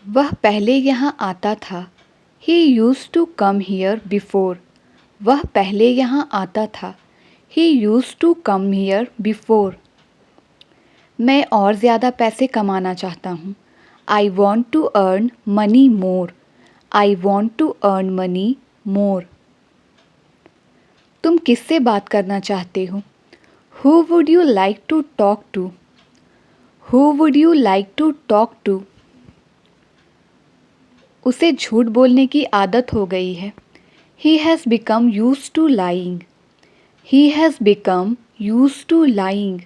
वह पहले यहाँ आता था। He used to come here before. वह पहले यहाँ आता था। He used to come here before. मैं और ज़्यादा पैसे कमाना चाहता हूँ। I want to earn money more. I want to earn money more. तुम किससे बात करना चाहते हो? Who would you like to talk to? Who would you like to talk to? उसे झूठ बोलने की आदत हो गई है। He has become used to lying. He has become used to lying.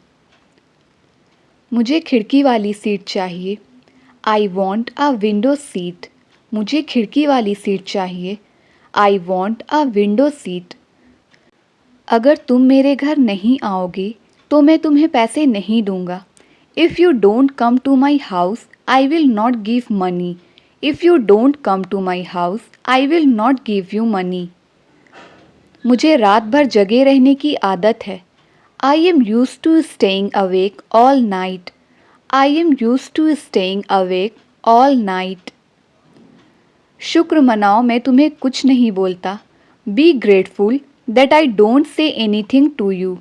मुझे खिड़की वाली सीट चाहिए। I want a window seat. मुझे खिड़की वाली सीट चाहिए। I want a window seat. अगर तुम मेरे घर नहीं आओगे तो मैं तुम्हें पैसे नहीं दूंगा। If you don't come to my house, I will not give money. If you don't come to my house, I will not give you money. मुझे रात भर जगे रहने की आदत है। I am used to staying awake all night. I am used to staying awake all night. शुक्र मनाओ मैं तुम्हें कुछ नहीं बोलता। Be grateful that I don't say anything to you.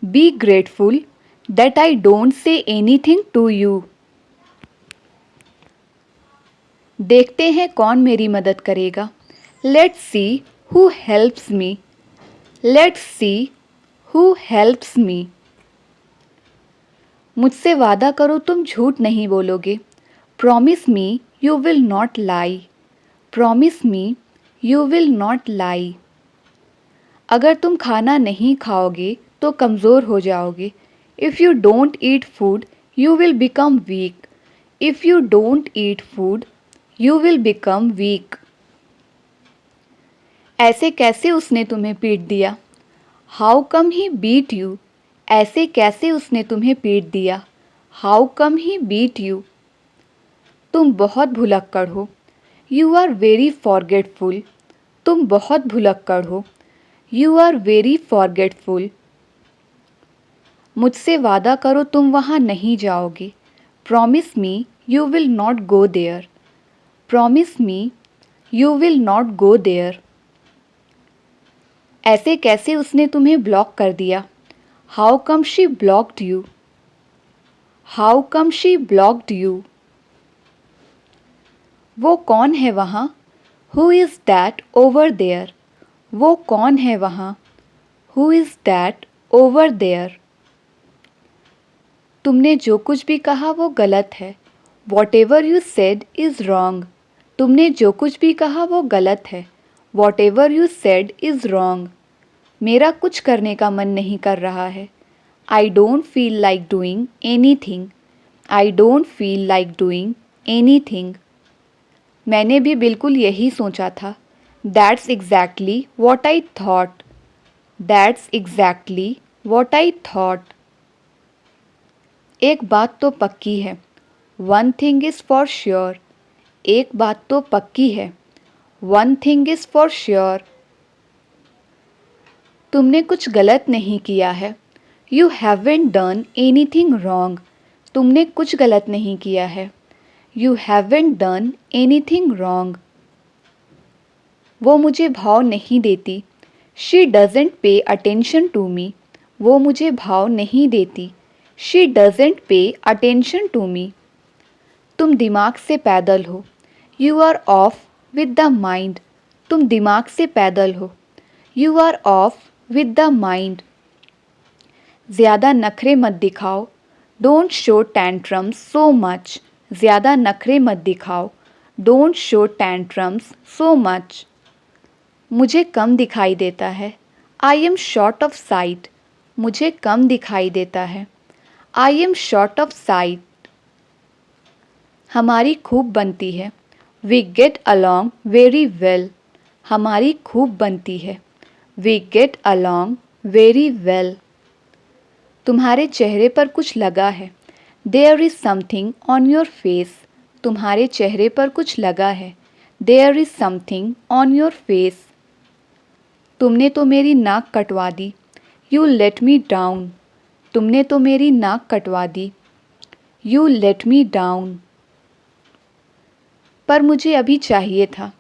Be grateful that I don't say anything to you. देखते हैं कौन मेरी मदद करेगा। Let's see who helps me. Let's see who helps me. मुझसे वादा करो तुम झूठ नहीं बोलोगे। Promise me you will not lie. Promise me you will not lie. अगर तुम खाना नहीं खाओगे तो कमज़ोर हो जाओगे। If you don't eat food, you will become weak. If you don't eat food, you will become weak. ऐसे कैसे उसने तुम्हें पीट दिया? How come he beat you? ऐसे कैसे उसने तुम्हें पीट दिया? How come he beat you? तुम बहुत भुलक्कड़ हो। You are very forgetful. तुम बहुत भुलक्कड़ हो। You are very forgetful. मुझसे वादा करो तुम वहाँ नहीं जाओगे। Promise me you will not go there. Promise me you will not go there. ऐसे कैसे उसने तुम्हें ब्लॉक कर दिया? How come she blocked you? How come she blocked you? वो कौन है वहाँ? Who is that over there? वो कौन है वहाँ? Who is that over there? तुमने जो कुछ भी कहा वो गलत है। Whatever you said is wrong. तुमने जो कुछ भी कहा वो गलत है। Whatever you said is wrong. मेरा कुछ करने का मन नहीं कर रहा है। I don't feel like doing anything. I don't feel like doing anything. मैंने भी बिल्कुल यही सोचा था। That's exactly what I thought. That's exactly what I thought. एक बात तो पक्की है। One thing is for sure. एक बात तो पक्की है। One thing is for sure. तुमने कुछ गलत नहीं किया है। You haven't done anything wrong. तुमने कुछ गलत नहीं किया है। You haven't done anything wrong. वो मुझे भाव नहीं देती। She doesn't pay attention to me. वो मुझे भाव नहीं देती। She doesn't pay attention to me. तुम दिमाग से पैदल हो। You are off with the mind. तुम दिमाग से पैदल हो। You are off with the mind. ज़्यादा नखरे मत दिखाओ। Don't show tantrums so much. ज़्यादा नखरे मत दिखाओ। Don't show tantrums so much. मुझे कम दिखाई देता है। I am short of sight. मुझे कम दिखाई देता है। I am short of sight. हमारी खूब बनती है। We get along very well. हमारी खूब बनती है। We get along very well. तुम्हारे चेहरे पर कुछ लगा है। There is something on your face. तुम्हारे चेहरे पर कुछ लगा है। There is something on your face. तुमने तो मेरी नाक कटवा दी। You let me down. तुमने तो मेरी नाक कटवा दी। You let me down. पर मुझे अभी चाहिए था.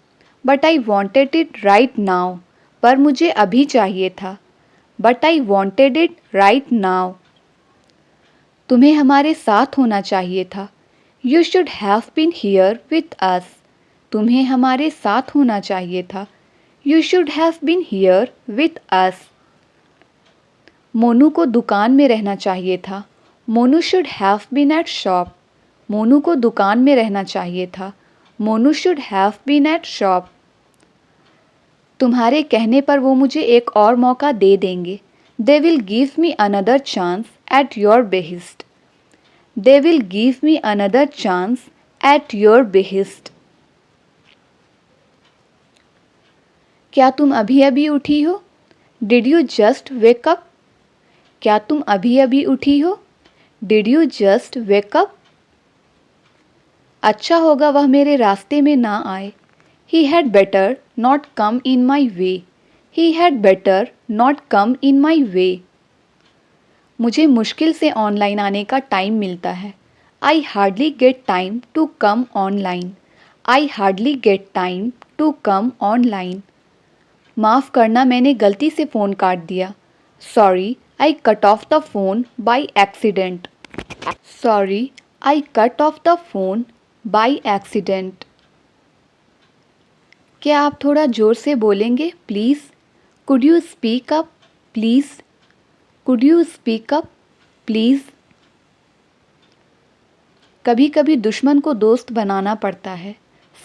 But I wanted it right now. पर मुझे अभी चाहिए था. But I wanted it right now. तुम्हें हमारे साथ होना चाहिए था. You should have been here with us. तुम्हें हमारे साथ होना चाहिए था. You should have been here with us. Monu को दुकान में रहना चाहिए था. Monu should have been at shop. Monu को दुकान में रहना चाहिए था. Monu should have been at shop. तुम्हारे कहने पर वो मुझे एक और मौका दे देंगे. They will give me another chance at your behest. They will give me another chance at your behest. क्या तुम अभी अभी उठी हो? Did you just wake up? क्या तुम अभी अभी उठी हो? Did you just wake up? अच्छा होगा वह मेरे रास्ते में ना आए. He had better not come in my way. He had better not come in my way. मुझे मुश्किल से ऑनलाइन आने का टाइम मिलता है. I hardly get time to come online. I hardly get time to come online. माफ़ करना मैंने गलती से फ़ोन काट दिया. Sorry, I cut off the phone by accident. Sorry, I cut off the phone by accident. क्या आप थोड़ा ज़ोर से बोलेंगे please? Could you speak up please? Could you speak up please? कभी कभी दुश्मन को दोस्त बनाना पड़ता है.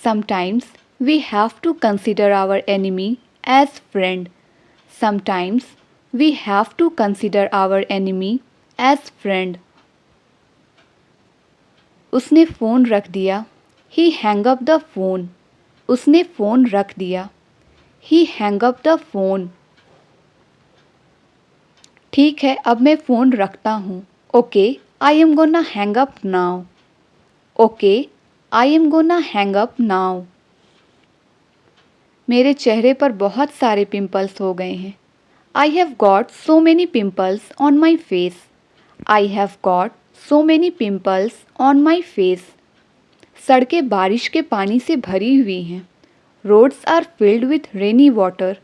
Sometimes we have to consider our enemy as friend. Sometimes we have to consider our enemy as friend. उसने फ़ोन रख दिया. He hung up the phone. उसने फ़ोन रख दिया. He hung up the phone. ठीक है अब मैं फ़ोन रखता हूँ. Okay, I am gonna hang up now. Okay, I am gonna hang up now. मेरे चेहरे पर बहुत सारे पिंपल्स हो गए हैं. I have got so many pimples on my face. I have got so many pimples on my face. सड़कें बारिश के पानी से भरी हुई हैं. Roads are filled with rainy water.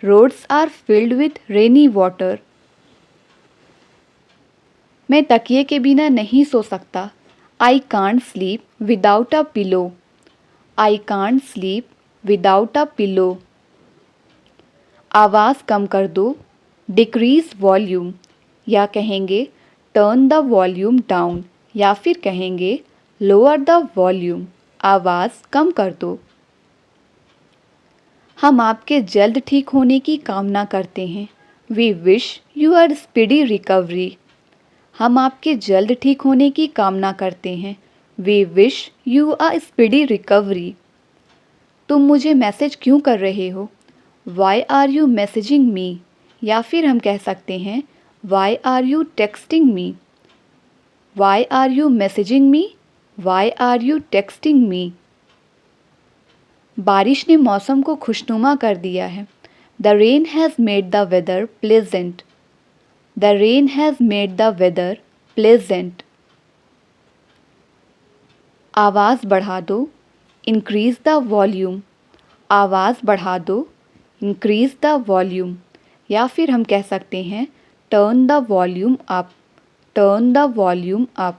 Roads are filled with rainy water. मैं तकिए के बिना नहीं सो सकता. I can't sleep without a pillow. I can't sleep without a pillow. आवाज़ कम कर दो. Decrease volume. या कहेंगे turn the volume down. या फिर कहेंगे lower the volume. आवाज़ कम कर दो. हम आपके जल्द ठीक होने की कामना करते हैं. We wish you a speedy recovery. हम आपके जल्द ठीक होने की कामना करते हैं. We wish you a speedy recovery. तुम मुझे मैसेज क्यों कर रहे हो? Why are you messaging me? या फिर हम कह सकते हैं Why are you texting me? Why are you messaging me? Why are you texting me? बारिश ने मौसम को खुशनुमा कर दिया है. The rain has made the weather pleasant. The rain has made the weather pleasant. आवाज़ बढ़ा दो. Increase the volume. आवाज़ बढ़ा दो. Increase the volume. या फिर हम कह सकते हैं Turn the volume up. Turn the volume up.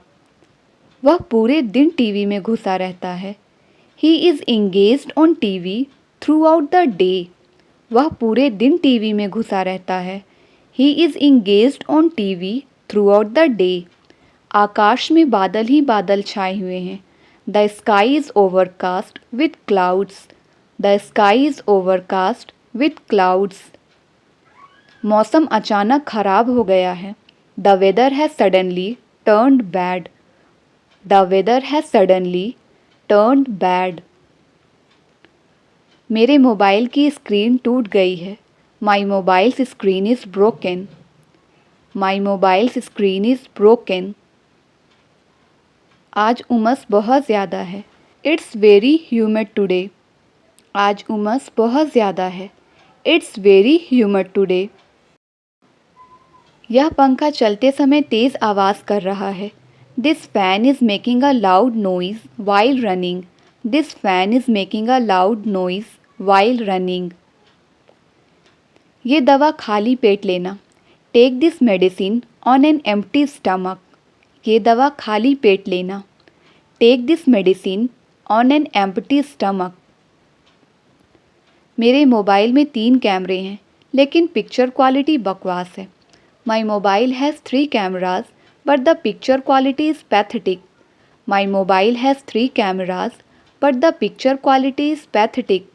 वह पूरे दिन टीवी में घुसा रहता है. He is engaged on TV throughout the day. वह पूरे दिन टीवी में घुसा रहता है. He is engaged on TV throughout the day. आकाश में बादल ही बादल छाए हुए हैं. The sky is overcast with clouds. The sky is overcast with clouds. मौसम अचानक खराब हो गया है. The weather has suddenly turned bad. The weather has suddenly turned bad. मेरे मोबाइल की स्क्रीन टूट गई है. My mobile's screen is broken. My mobile's screen is broken. आज उमस बहुत ज़्यादा है. It's very humid today. आज उमस बहुत ज़्यादा है. It's very humid today. यह पंखा चलते समय तेज़ आवाज़ कर रहा है. This fan is making a loud noise while running. This fan is making a loud noise while running. ये दवा खाली पेट लेना। Take this medicine on an empty stomach. ये दवा खाली पेट लेना। Take this medicine on an empty stomach. मेरे मोबाइल में 3 कैमरे हैं लेकिन पिक्चर क्वालिटी बकवास है। My mobile has 3 cameras but the picture quality is pathetic. My mobile has 3 cameras but the picture quality is pathetic.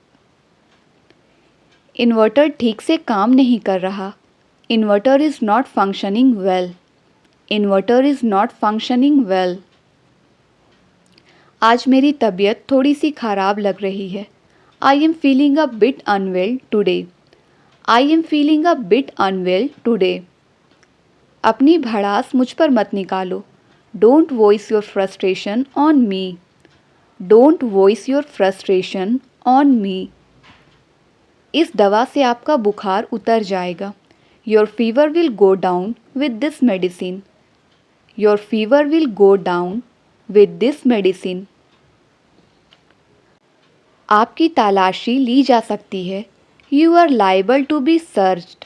Inverter ठीक से काम नहीं कर रहा। Inverter is not functioning well. Inverter is not functioning well. आज मेरी तबीयत थोड़ी सी ख़राब लग रही है। I am feeling a bit unwell today. I am feeling a bit unwell today. अपनी भड़ास मुझ पर मत निकालो। Don't voice your frustration on me. Don't voice your frustration on me. इस दवा से आपका बुखार उतर जाएगा। Your fever will go down with this medicine. Your fever will go down with this medicine. आपकी तलाशी ली जा सकती है। You are liable to be searched.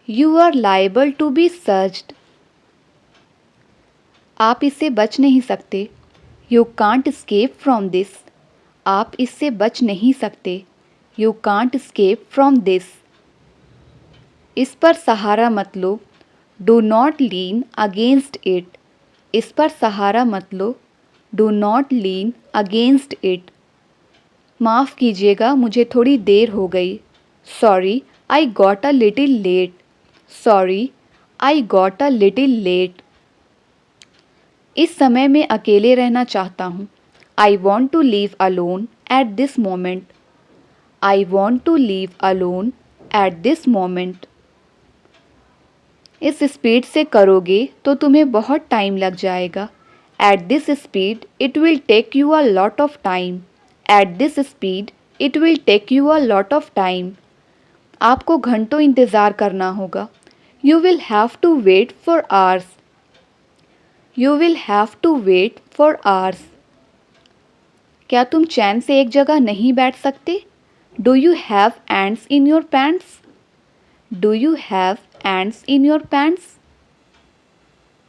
You are liable to be searched. आप इससे बच नहीं सकते। You can't escape from this. आप इससे बच नहीं सकते। You can't escape from this. इस पर सहारा मत लो। Do not lean against it. इस पर सहारा मत लो। Do not lean against it. माफ़ कीजिएगा, मुझे थोड़ी देर हो गई। Sorry I got a little late. Sorry I got a little late. इस समय मैं अकेले रहना चाहता हूँ। I want to leave alone at this moment. I want to leave alone at this moment. इस स्पीड से करोगे तो तुम्हें बहुत टाइम लग जाएगा। At this speed it will take you a lot of time. At this speed it will take you a lot of time. आपको घंटों इंतज़ार करना होगा। You will have to wait for hours. You will have to wait for hours. क्या तुम चैन से एक जगह नहीं बैठ सकते? Do you have ends in your pants? Do you have ends in your pants?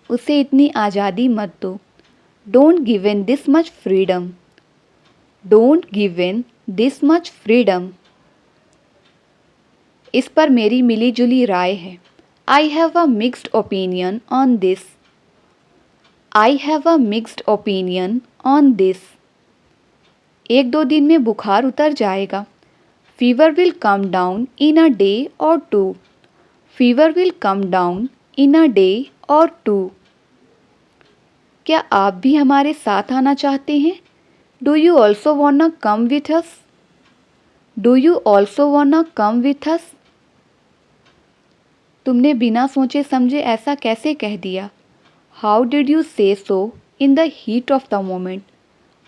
उसे इतनी आज़ादी मत दो। Don't give in this much freedom. Don't give in this much freedom. इस पर मेरी मिली जुली राय है। I have a mixed opinion on this. I have a mixed opinion on this. 1-2 दिन में बुखार उतर जाएगा। Fever will come down in a day और 2। Fever will come down in a day और 2। क्या आप भी हमारे साथ आना चाहते हैं? Do you also वॉन्ना come with us? Do you also वॉन्ना come with us? तुमने बिना सोचे समझे ऐसा कैसे कह दिया? How did you say so in the heat of the moment?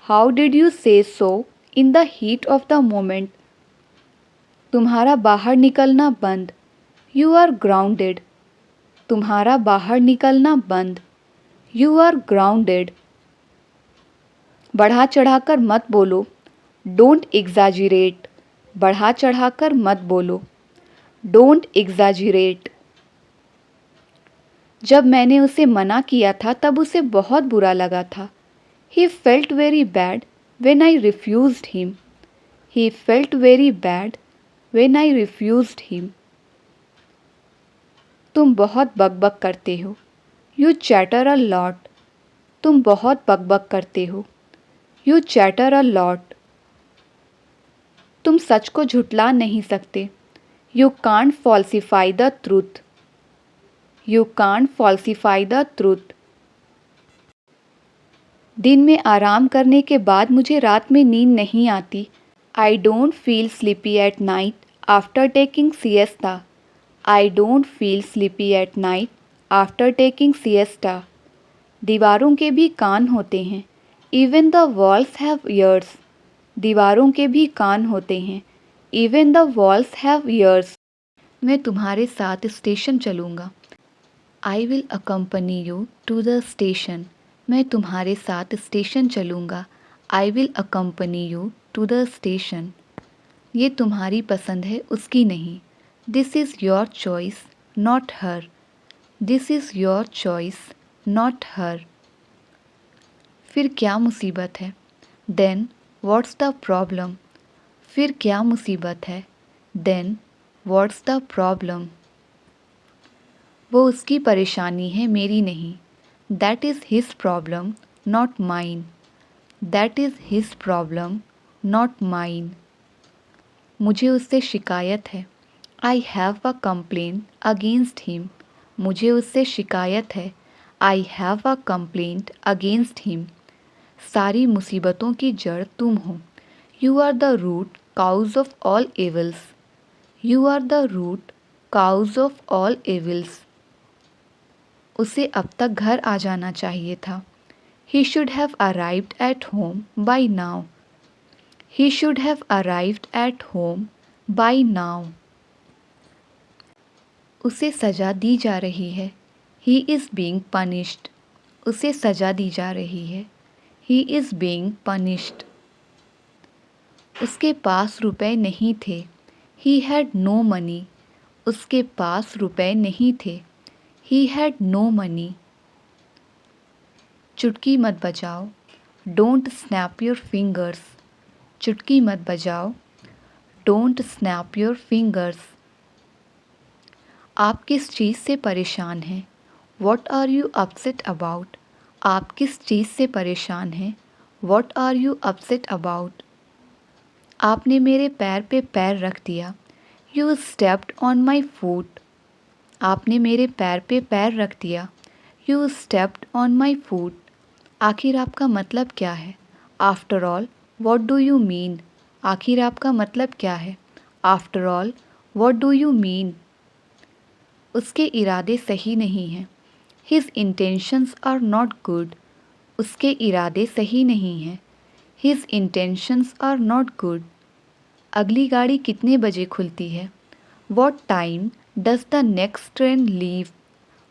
How did you say so in the heat of the moment? तुम्हारा बाहर निकलना बंद। You are grounded. तुम्हारा बाहर निकलना बंद। You are grounded. बढ़ा चढ़ाकर मत बोलो। Don't exaggerate. बढ़ा चढ़ाकर मत बोलो। Don't exaggerate. जब मैंने उसे मना किया था तब उसे बहुत बुरा लगा था। He felt very bad when I refused him. He felt very bad when I refused him. तुम बहुत बकबक करते हो। You chatter a lot. तुम बहुत बकबक करते हो। You chatter a lot. तुम सच को झुठला नहीं सकते। You can't falsify the truth. You can't falsify the truth. दिन में आराम करने के बाद मुझे रात में नींद नहीं आती। I don't feel sleepy at night after taking siesta. I don't feel sleepy at night after taking siesta. दीवारों के भी कान होते हैं। Even the walls have ears. दीवारों के भी कान होते हैं। Even the walls have ears. मैं तुम्हारे साथ स्टेशन चलूँगा। I will accompany you to the station. मैं तुम्हारे साथ स्टेशन चलूँगा। I will accompany you to the station. ये तुम्हारी पसंद है, उसकी नहीं। This is your choice not her. This is your choice not her. फिर क्या मुसीबत है? Then what's the problem. फिर क्या मुसीबत है? Then what's the problem. वो उसकी परेशानी है, मेरी नहीं। That is his problem not mine. That is his problem not mine. मुझे उससे शिकायत है। I have a complaint against him. मुझे उससे शिकायत है। I have a complaint against him. सारी मुसीबतों की जड़ तुम हो। You are the root cause of all evils. You are the root cause of all evils. उसे अब तक घर आ जाना चाहिए था। He should have arrived at home by now. He should have arrived at home by now. उसे सज़ा दी जा रही है। He is being punished. उसे सज़ा दी जा रही है। He is being punished. उसके पास रुपए नहीं थे। He had no money. उसके पास रुपए नहीं थे। He had no money. चुटकी मत बजाओ। Don't snap your fingers. चुटकी मत बजाओ। Don't snap your fingers. आप किस चीज़ से परेशान हैं? What are you upset about. आप किस चीज़ से परेशान हैं? What are you upset about. आपने मेरे पैर पे पैर रख दिया। You stepped on my foot. आपने मेरे पैर पे पैर रख दिया। You stepped on my foot. आखिर आपका मतलब क्या है? After all what do you mean. आखिर आपका मतलब क्या है? After all what do you mean. उसके इरादे सही नहीं हैं। His intentions are not good. उसके इरादे सही नहीं हैं। His intentions are not good. अगली गाड़ी कितने बजे खुलती है? What time does the next train leave.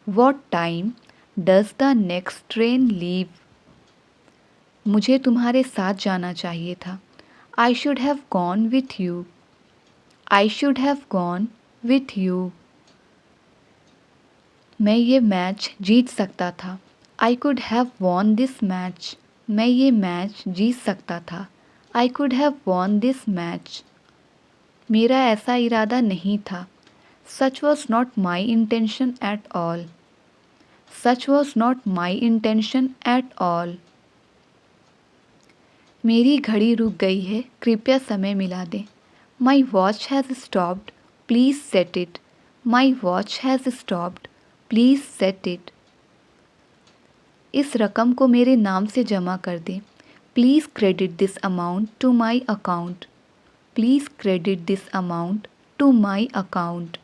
What time does the next train leave. मुझे तुम्हारे साथ जाना चाहिए था। I should have gone with you. I should have gone with you. मैं ये मैच जीत सकता था। I could have von this match. मैं ये मैच जीत सकता था। I could have von this match. मेरा ऐसा इरादा नहीं था। सच was not my intention at all. Such was not my intention at all. मेरी घड़ी रुक गई है, कृपया समय मिला दें। माई watch has stopped, please set it. My watch has stopped, please set it. इस रकम को मेरे नाम से जमा कर दें। Please credit this amount to my account. Please credit this amount to my account.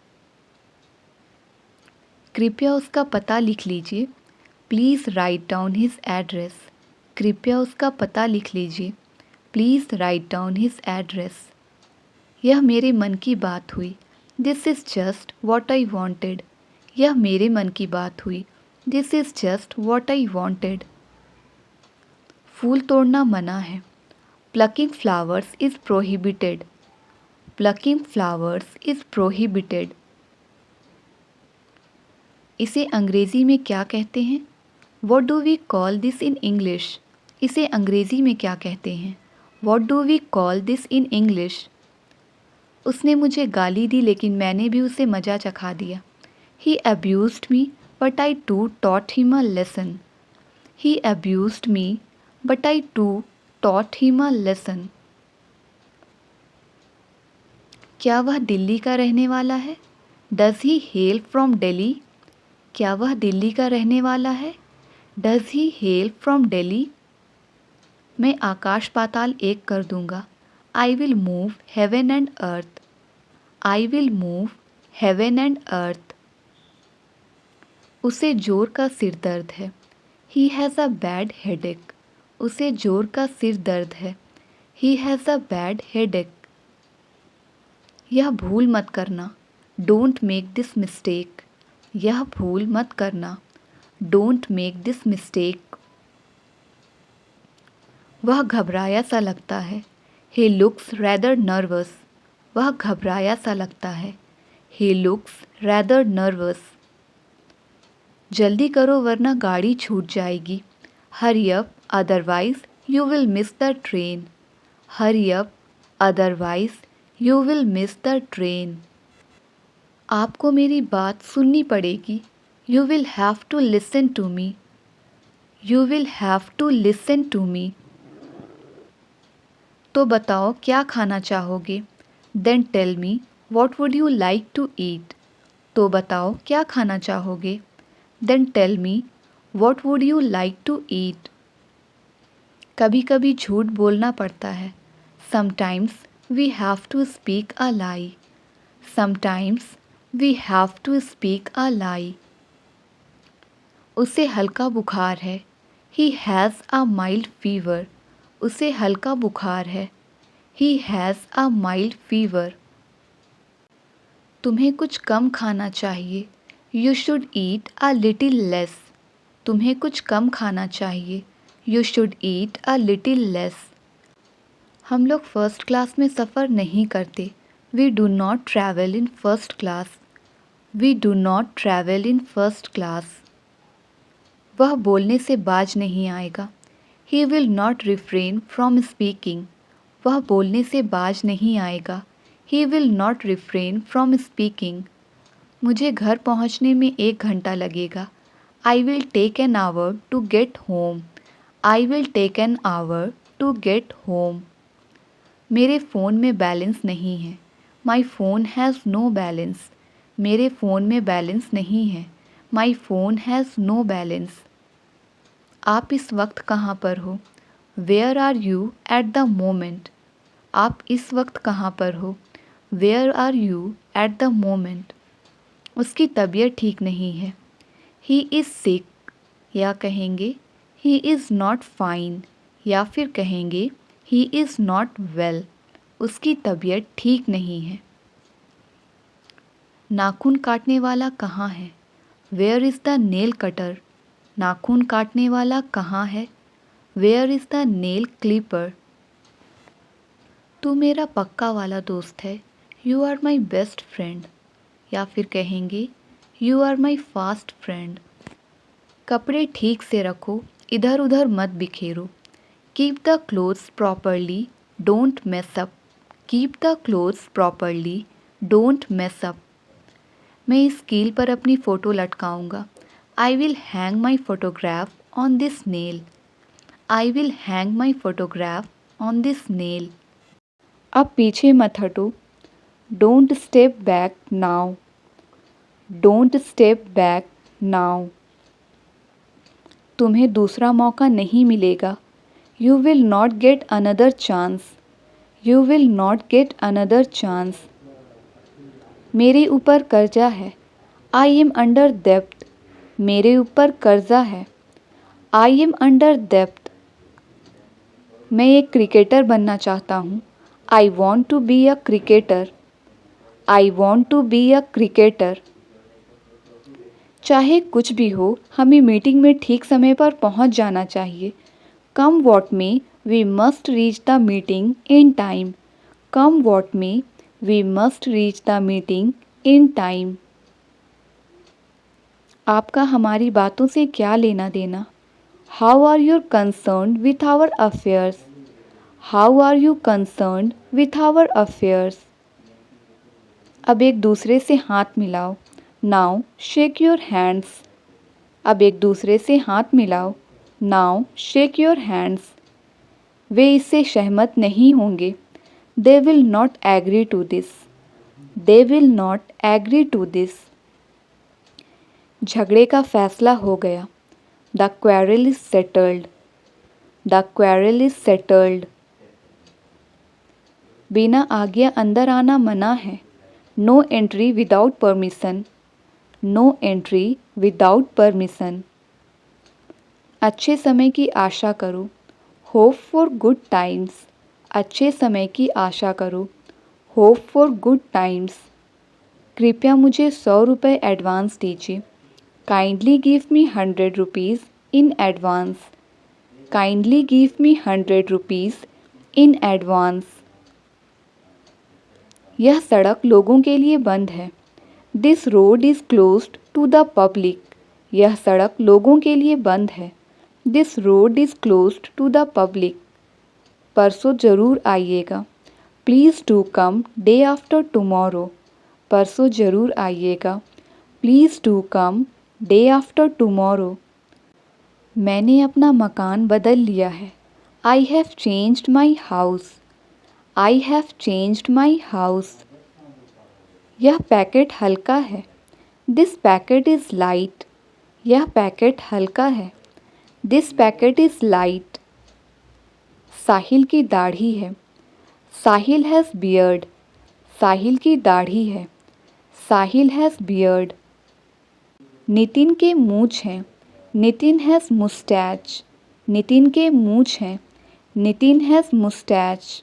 कृपया उसका पता लिख लीजिए। Please write down his address. कृपया उसका पता लिख लीजिए। Please write down his address. यह मेरे मन की बात हुई। This is just what I wanted. यह मेरे मन की बात हुई। This is just what I wanted. फूल तोड़ना मना है। Plucking flowers is prohibited. Plucking flowers is prohibited. इसे अंग्रेज़ी में क्या कहते हैं? What do we call this in English. इसे अंग्रेज़ी में क्या कहते हैं? What do we call this in English. उसने मुझे गाली दी, लेकिन मैंने भी उसे मज़ा चखा दिया। He abused me but I too taught him a lesson. He abused me but I too taught him a lesson. क्या वह दिल्ली का रहने वाला है? Does he hail from Delhi. क्या वह दिल्ली का रहने वाला है? Does he hail from Delhi. मैं आकाश पाताल एक कर दूंगा। I will move heaven and earth. I will move heaven and earth. उसे जोर का सिर दर्द है। He has a bad headache. उसे जोर का सिर दर्द है। He has a bad headache. यह भूल मत करना। Don't make this mistake. यह भूल मत करना। Don't make this mistake. वह घबराया सा लगता है। He looks rather nervous. वह घबराया सा लगता है। He looks rather nervous. जल्दी करो वरना गाड़ी छूट जाएगी। Hurry up, otherwise you will miss the train. Hurry up, otherwise you will miss the train. आपको मेरी बात सुननी पड़ेगी। You will have to listen to me. You will have to listen to me. तो बताओ क्या खाना चाहोगे? Then tell me what would you like to eat? तो बताओ क्या खाना चाहोगे? Then tell me what would you like to eat? कभी कभी झूठ बोलना पड़ता है। Sometimes we have to speak a lie. Sometimes we have to speak a lie. उसे हल्का बुखार है। He has a mild fever. उसे हल्का बुखार है। He has a mild fever. तुम्हें कुछ कम खाना चाहिए। You should eat a little less. तुम्हें कुछ कम खाना चाहिए। You should eat a little less. हम लोग फर्स्ट क्लास में सफ़र नहीं करते। We do not travel in first class. We do not travel in first class. वह बोलने से बाज नहीं आएगा। He will not refrain from speaking. वह बोलने से बाज नहीं आएगा। He will not refrain from speaking. मुझे घर पहुंचने में 1 घंटा लगेगा। I will take an hour to get home. I will take an hour to get home. मेरे फ़ोन में बैलेंस नहीं है। My phone has no balance. मेरे फ़ोन में बैलेंस नहीं है। My phone has no balance. आप इस वक्त कहाँ पर हो? Where are you at the moment? आप इस वक्त कहाँ पर हो? Where are you at the moment? उसकी तबीयत ठीक नहीं है। He is sick. या कहेंगे He is not fine. या फिर कहेंगे He is not well. उसकी तबीयत ठीक नहीं है। नाखून काटने वाला कहाँ है? Where is the nail cutter? नाखून काटने वाला कहाँ है? Where is the nail clipper? तू मेरा पक्का वाला दोस्त है। You are my best friend. या फिर कहेंगे You are my fast friend. कपड़े ठीक से रखो, इधर उधर मत बिखेरो। Keep the clothes properly, don't mess up. Keep the clothes properly, don't mess up. मैं इस कील पर अपनी photo लटकाऊंगा। I will hang my photograph on this nail. I will hang my photograph on this nail. अब पीछे मत हटो। Don't step back now. Don't step back now. तुम्हें दूसरा मौका नहीं मिलेगा। You will not get another chance. You will not get another chance. मेरे ऊपर कर्जा है। I am under debt. मेरे ऊपर कर्जा है। I am under debt. मैं एक क्रिकेटर बनना चाहता हूँ। I want to be a cricketer. I want to be a cricketer. चाहे कुछ भी हो, हमें मीटिंग में ठीक समय पर पहुंच जाना चाहिए। Come what may, we must reach the meeting in time. Come what may, we must reach the meeting in time. आपका हमारी बातों से क्या लेना देना? How are you concerned with our affairs? How are you concerned with our affairs? अब एक दूसरे से हाथ मिलाओ। Now shake your hands. अब एक दूसरे से हाथ मिलाओ। Now shake your hands. वे इससे सहमत नहीं होंगे। They will not agree to this. They will not agree to this. झगड़े का फैसला हो गया। The quarrel is settled. The quarrel is settled. बिना आज्ञा अंदर आना मना है। No entry without permission. No entry without permission. अच्छे समय की आशा करो। Hope for good times. अच्छे समय की आशा करो। Hope for good times. कृपया मुझे 100 रुपये एडवांस दीजिए। Kindly give me 100 rupees in advance. Kindly give me 100 rupees in advance. यह सड़क लोगों के लिए बंद है। This road is closed to the public. यह सड़क लोगों के लिए बंद है। This road is closed to the public. परसों ज़रूर आइएगा। Please do come day after tomorrow. परसों ज़रूर आइएगा। Please do come day after tomorrow. मैंने अपना मकान बदल लिया है। I have changed my house. I have changed my house. यह पैकेट हल्का है। This packet is light. यह पैकेट हल्का है। This packet is light. Sahil की दाढ़ी है। साहिल हैज़ बियर्ड। साहिल की दाढ़ी है। साहिल हैज़ बियर्ड। नितिन के मूंछ हैं। Nitin has moustache. नितिन के मूंछ हैं। Nitin has moustache.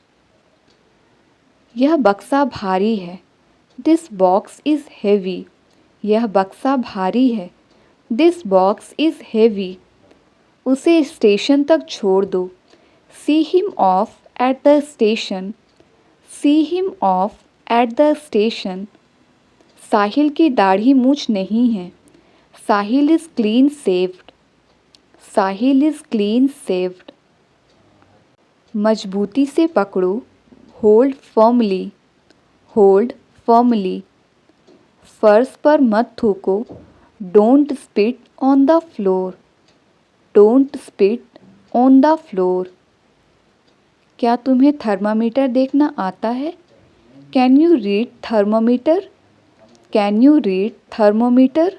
यह बक्सा भारी है। This box is heavy. यह बक्सा भारी है। This box is heavy. उसे स्टेशन तक छोड़ दो। See him off at the station. See him off at the station. Sahil की दाढ़ी मूंछ नहीं है। Sahil is clean shaved. Sahil is clean shaved. मजबूती से पकड़ो। Hold firmly. Hold firmly. फर्श पर मत थूको। Don't spit on the floor. Don't spit on the floor. क्या तुम्हें थर्मामीटर देखना आता है? Can you read thermometer? Can you read thermometer?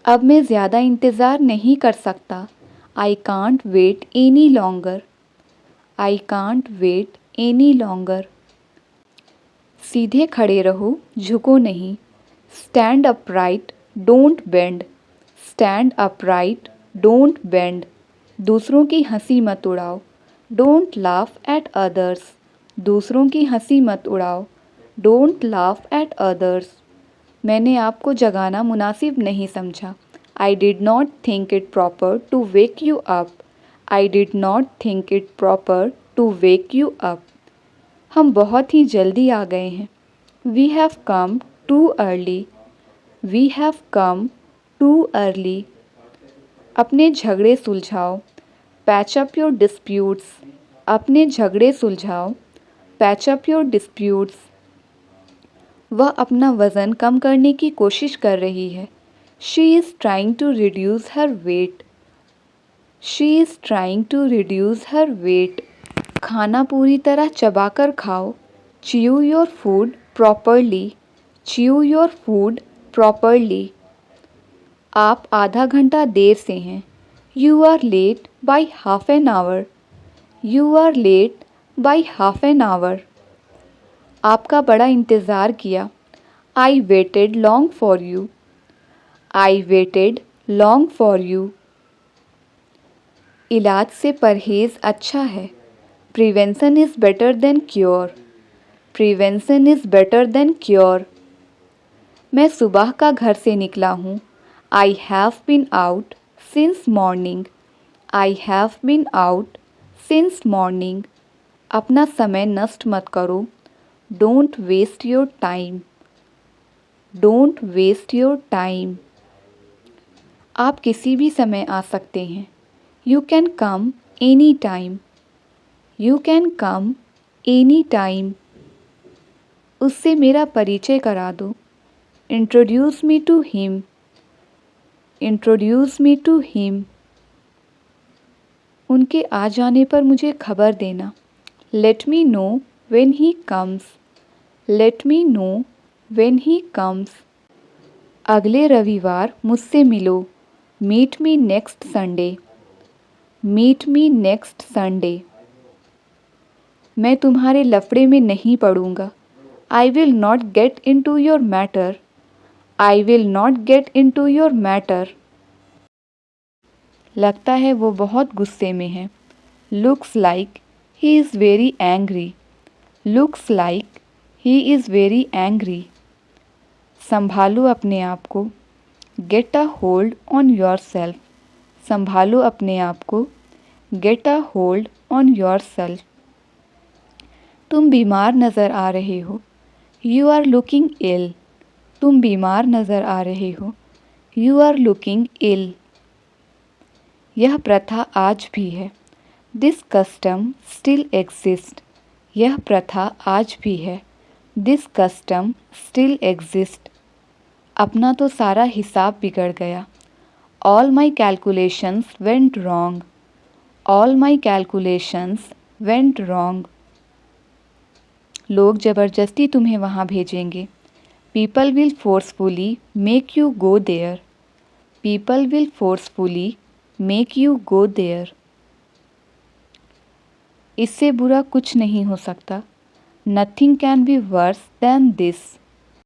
अब मैं ज़्यादा इंतज़ार नहीं कर सकता। I can't wait any longer. I can't wait any longer. सीधे खड़े रहो, झुको नहीं। Stand upright, don't bend. Stand upright, don't bend. दूसरों की हंसी मत उड़ाओ। Don't laugh at others. दूसरों की हंसी मत उड़ाओ। Don't laugh at others. मैंने आपको जगाना मुनासिब नहीं समझा। I did not think it proper to wake you up. I did not think it proper to wake you up. हम बहुत ही जल्दी आ गए हैं। We have come too early. We have come too early. अपने झगड़े सुलझाओ। Patch up your disputes. अपने झगड़े सुलझाओ। Patch up your disputes. वह अपना वज़न कम करने की कोशिश कर रही है। She is trying to reduce her weight. She is trying to reduce her weight. खाना पूरी तरह चबाकर खाओ। Chew your food properly. Chew your food properly. आप आधा घंटा देर से हैं। You are late by half an hour. You are late by half an hour. आपका बड़ा इंतज़ार किया। I waited long for you. I waited long for you. इलाज से परहेज़ अच्छा है। Prevention is better than cure. Prevention is better than cure. मैं सुबह का घर से निकला हूँ। I have been out since morning. I have been out since morning. अपना समय नष्ट मत करो। Don't waste your time. Don't waste your time. आप किसी भी समय आ सकते हैं। You can come any time. You can come any time. उससे मेरा परिचय करा दो। Introduce me to him. Introduce me to him. उनके आ जाने पर मुझे खबर देना। Let me know when he comes. Let me know when he comes. अगले रविवार मुझसे मिलो। Meet me next Sunday. Meet me next Sunday. मैं तुम्हारे लफड़े में नहीं पड़ूंगा। I will not get into your matter. I will not get into your matter. लगता है वो बहुत गुस्से में है। Looks like he is very angry. Looks like he is very angry. संभालो अपने आप को। Get a hold on your self. संभालो अपने आप को। Get a hold on your self. तुम बीमार नज़र आ रहे हो। यू आर लुकिंग इल। तुम बीमार नज़र आ रहे हो। यू आर लुकिंग इल। यह प्रथा आज भी है। This custom still exist. यह प्रथा आज भी है। This custom still exist. अपना तो सारा हिसाब बिगड़ गया। All my calculations went wrong. All my calculations went wrong. लोग ज़बरदस्ती तुम्हें वहाँ भेजेंगे। People will forcefully make you go there. People will forcefully make you go there. इससे बुरा कुछ नहीं हो सकता। Nothing can be worse than this.